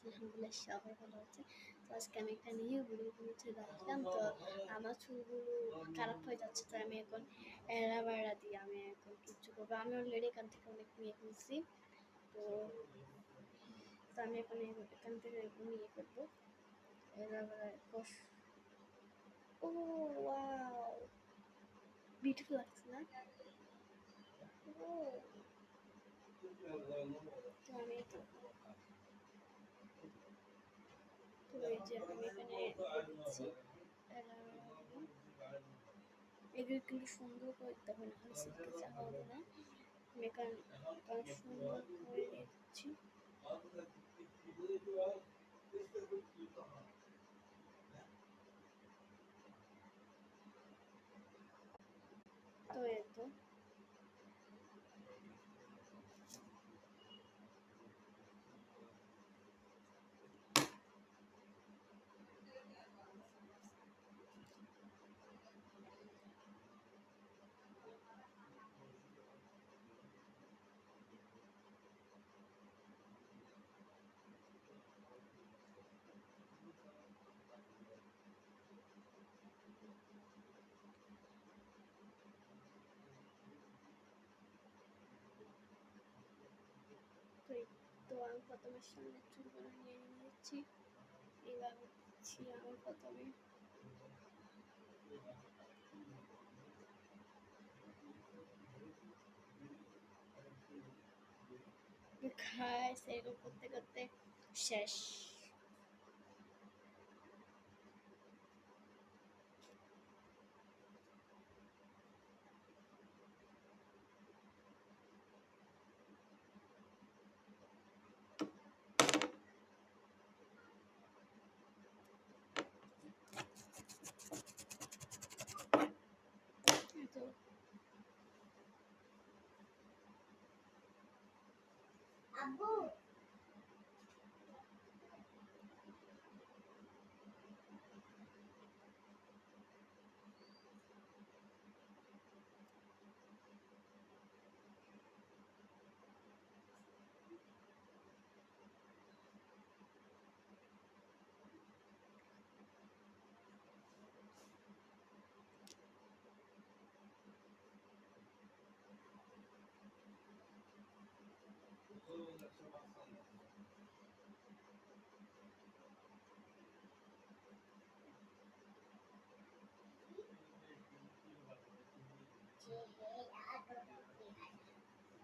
আলহামদুলিল্লাহ সবাই ভালো আছে। তো আজকে আমি একটা নিউ ভিডিও নিয়ে চলে আসলাম। তো আমার চুলগুলো খারাপ হয়ে যাচ্ছে, তো আমি এখন এলোভেরা দিয়ে আমি এখন কিচ্ছু করবো। আমি অলরেডি এখান থেকে অনেক নিয়ে ফেলছি। তো তো আমি এখন এখান থেকে নিয়ে ফেলবো এলোভেরা কষ। ও ওয়াও, বিউটিফুল লাগছে না? ও তো আমি তো এই যে আমি এখানে দিচ্ছি এলোভেরা, এগুলো কিন্তু সুন্দর করে দিতে হবে, নাহলে সিল্কে চাকা হবে না। আমি এখানে সুন্দর করে দিয়ে দিচ্ছি। তো এই তো তো এই তো আমি প্রথমে সামনের চুলগুলো নিয়ে নিয়েছি, এইভাবে দিচ্ছি আমি প্রথমে। খাইস এরকম করতে করতে শেষ। তো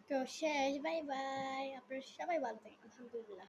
তো শেষ, বাই বাই। আপনারা সবাই ভালো থাকেন, আলহামদুলিল্লাহ।